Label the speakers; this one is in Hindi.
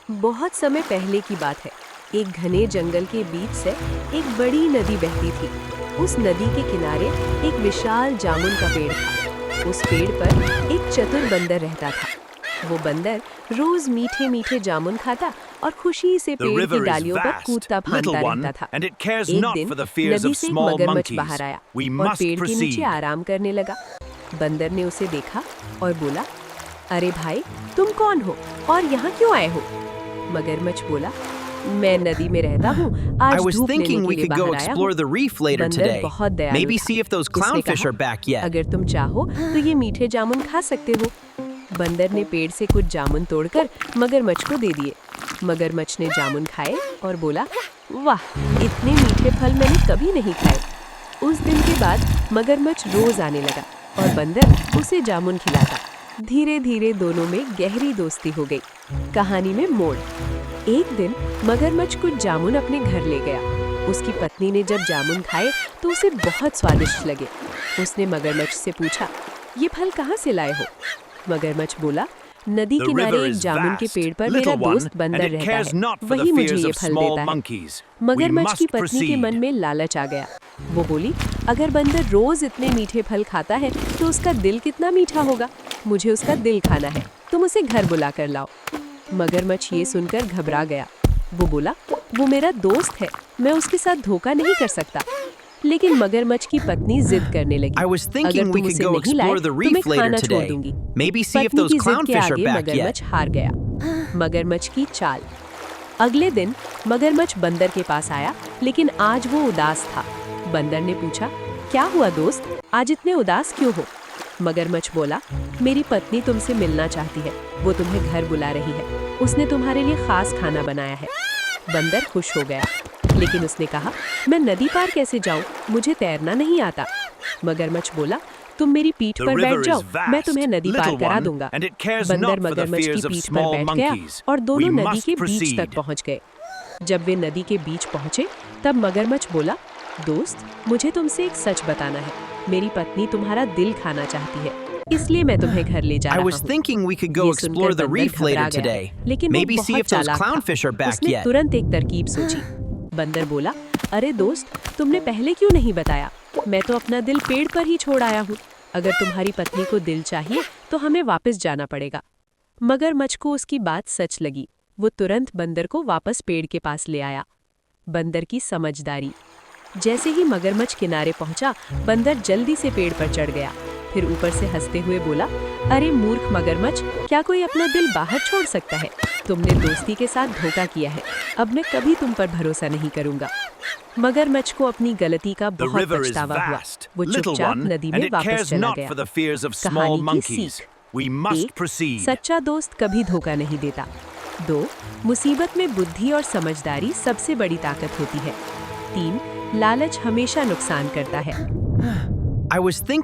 Speaker 1: बहुत समय पहले की बात है। एक घने जंगल के बीच से एक बड़ी नदी बहती थी। उस नदी के किनारे एक विशाल जामुन का पेड़ था। उस पेड़ पर एक चतुर बंदर रहता था। वो बंदर रोज मीठे मीठे जामुन खाता और खुशी से
Speaker 2: The
Speaker 1: पेड़ की
Speaker 2: river is
Speaker 1: डालियों पर
Speaker 2: vast,
Speaker 1: कूदता
Speaker 2: little
Speaker 1: फांदता
Speaker 2: one,
Speaker 1: रहता था।
Speaker 2: and it cares
Speaker 1: एक
Speaker 2: not
Speaker 1: दिन
Speaker 2: for the fears
Speaker 1: नदी
Speaker 2: of
Speaker 1: से एक
Speaker 2: small
Speaker 1: मगरमच्छ
Speaker 2: monkeys.
Speaker 1: बाहर आया
Speaker 2: We
Speaker 1: और
Speaker 2: must
Speaker 1: पेड़ के नीचे
Speaker 2: proceed.
Speaker 1: आराम करने लगा। बंदर ने उसे देखा और बोला, अरे भाई, तुम कौन हो और यहाँ क्यों आए हो? मगरमच्छ बोला, मैं नदी में रहता हूँ,
Speaker 3: I
Speaker 1: आज
Speaker 3: was
Speaker 1: धूप लेने
Speaker 3: thinking
Speaker 1: के
Speaker 3: we
Speaker 1: लिए
Speaker 3: could go
Speaker 1: बाहर आया हूँ।
Speaker 3: explore the reef later
Speaker 1: बंदर
Speaker 3: today.
Speaker 1: बहुत दयालु
Speaker 3: Maybe
Speaker 1: था।
Speaker 3: see if those
Speaker 1: उसने
Speaker 3: clownfish
Speaker 1: कहा,
Speaker 3: are back yet.
Speaker 1: अगर तुम चाहो तो ये मीठे जामुन खा सकते हो। बंदर ने पेड़ से कुछ जामुन तोड़कर मगरमच्छ को दे दिए। मगरमच्छ ने जामुन खाए और बोला, वाह, इतने मीठे फल मैंने कभी नहीं खाए। उस दिन के बाद मगरमच्छ रोज आने लगा और बंदर उसे जामुन खिलाता। धीरे धीरे दोनों में गहरी दोस्ती हो गई। कहानी में मोड़। एक दिन मगरमच्छ कुछ जामुन अपने घर ले गया। उसकी पत्नी ने जब जामुन खाए तो उसे बहुत स्वादिष्ट लगे। उसने मगरमच्छ से पूछा, ये फल कहाँ से लाए हो? मगरमच्छ बोला, नदी
Speaker 2: The
Speaker 1: किनारे
Speaker 2: river
Speaker 1: एक
Speaker 2: is
Speaker 1: जामुन के
Speaker 2: vast,
Speaker 1: पेड़ पर
Speaker 2: little
Speaker 1: मेरा
Speaker 2: one,
Speaker 1: दोस्त
Speaker 2: and
Speaker 1: बंदर
Speaker 2: it
Speaker 1: रहता
Speaker 2: cares
Speaker 1: है,
Speaker 2: not for the
Speaker 1: वही मुझे
Speaker 2: fears
Speaker 1: ये
Speaker 2: of
Speaker 1: फल
Speaker 2: small
Speaker 1: देता है।
Speaker 2: monkeys. We
Speaker 1: मगरमच्छ की
Speaker 2: must
Speaker 1: पत्नी के मन
Speaker 2: proceed.
Speaker 1: में लालच आ गया। वो बोली, अगर बंदर रोज इतने मीठे फल खाता है तो उसका दिल कितना मीठा होगा। मुझे उसका दिल खाना है, तुम उसे घर बुला कर लाओ। मगरमच्छ ये सुनकर घबरा गया। वो बोला, वो मेरा दोस्त है, मैं उसके साथ धोखा नहीं कर सकता। लेकिन मगरमच्छ की पत्नी जिद करने लगी,
Speaker 3: I was thinking
Speaker 1: अगर
Speaker 3: we
Speaker 1: तुम
Speaker 3: could
Speaker 1: उसे
Speaker 3: go
Speaker 1: नहीं लाए
Speaker 3: explore the
Speaker 1: तो मैं
Speaker 3: reef later
Speaker 1: खाना छोड़
Speaker 3: today.
Speaker 1: दूंगी।
Speaker 3: Maybe see if
Speaker 1: पत्नी
Speaker 3: those
Speaker 1: की जिद के
Speaker 3: clownfish are
Speaker 1: आगे
Speaker 3: back
Speaker 1: मगरमच्छ
Speaker 3: yet.
Speaker 1: हार गया। मगरमच्छ की चाल। अगले दिन मगरमच्छ बंदर के पास आया, लेकिन आज वो उदास था। बंदर ने पूछा, क्या हुआ दोस्त, आज इतने उदास क्यों हो? मगरमच्छ बोला, मेरी पत्नी तुमसे मिलना चाहती है, वो तुम्हें घर बुला रही है, उसने तुम्हारे लिए खास खाना बनाया है। बंदर खुश हो गया, लेकिन उसने कहा, मैं नदी पार कैसे जाऊं, मुझे तैरना नहीं आता। मगरमच्छ बोला, तुम मेरी पीठ
Speaker 2: The
Speaker 1: पर बैठ
Speaker 2: river is
Speaker 1: जाओ, मैं
Speaker 2: vast,
Speaker 1: तुम्हें नदी पार
Speaker 2: little
Speaker 1: करा
Speaker 2: one,
Speaker 1: दूंगा।
Speaker 2: and it cares
Speaker 1: बंदर
Speaker 2: not for the
Speaker 1: मगरमच्छ की
Speaker 2: fears of
Speaker 1: पीठ पर
Speaker 2: small
Speaker 1: बैठ गया
Speaker 2: monkeys.
Speaker 1: और दोनों
Speaker 2: We
Speaker 1: नदी
Speaker 2: must
Speaker 1: के बीच
Speaker 2: proceed.
Speaker 1: तक पहुंच गए। जब वे नदी के बीच पहुंचे तब मगरमच्छ बोला, दोस्त, मुझे तुमसे एक सच बताना है, मेरी पत्नी तुम्हारा दिल खाना चाहती है, इसलिए मैं तुम्हें घर ले जा
Speaker 3: I
Speaker 1: रहा
Speaker 3: was
Speaker 1: हूँ।
Speaker 3: thinking we could go
Speaker 1: ये
Speaker 3: explore
Speaker 1: सुनकर
Speaker 3: the
Speaker 1: बंदर
Speaker 3: reef
Speaker 1: घबरा
Speaker 3: later
Speaker 1: गया,
Speaker 3: today.
Speaker 1: लेकिन वो
Speaker 3: Maybe see
Speaker 1: बहुत
Speaker 3: if those
Speaker 1: चालाक था।
Speaker 3: clownfish are back
Speaker 1: उसने
Speaker 3: yet.
Speaker 1: तुरंत एक तरकीब सोची। बंदर बोला, अरे दोस्त, तुमने पहले क्यों नहीं बताया? मैं तो अपना दिल पेड़ पर ही छोड़ आया हूँ। अगर तुम्हारी पत्नी को दिल चाहिए तो हमें वापस जाना पड़ेगा। मगरमच्छ को उसकी बात सच लगी। वो तुरंत बंदर को वापस पेड़ के पास ले आया। बंदर की समझदारी। जैसे ही मगरमच्छ किनारे पहुंचा, बंदर जल्दी से पेड़ पर चढ़ गया। फिर ऊपर से हंसते हुए बोला, अरे मूर्ख मगरमच्छ, क्या कोई अपना दिल बाहर छोड़ सकता है? तुमने दोस्ती के साथ धोखा किया है, अब मैं कभी तुम पर भरोसा नहीं करूंगा। मगरमच्छ को अपनी गलती का
Speaker 2: The
Speaker 1: बहुत
Speaker 2: river is
Speaker 1: पछतावा हुआ।
Speaker 2: vast,
Speaker 1: वो
Speaker 2: little
Speaker 1: चुपचाप
Speaker 2: one,
Speaker 1: नदी
Speaker 2: and
Speaker 1: में
Speaker 2: it
Speaker 1: वापस
Speaker 2: cares
Speaker 1: चला
Speaker 2: not
Speaker 1: गया।
Speaker 2: for the fears of small
Speaker 1: कहानी की
Speaker 2: monkeys.
Speaker 1: सीख।
Speaker 2: We must
Speaker 1: 1.
Speaker 2: proceed.
Speaker 1: सच्चा दोस्त कभी धोखा नहीं देता। 2. मुसीबत में बुद्धि और समझदारी सबसे बड़ी ताकत होती है। 3. लालच हमेशा नुकसान करता है।
Speaker 3: I was thinking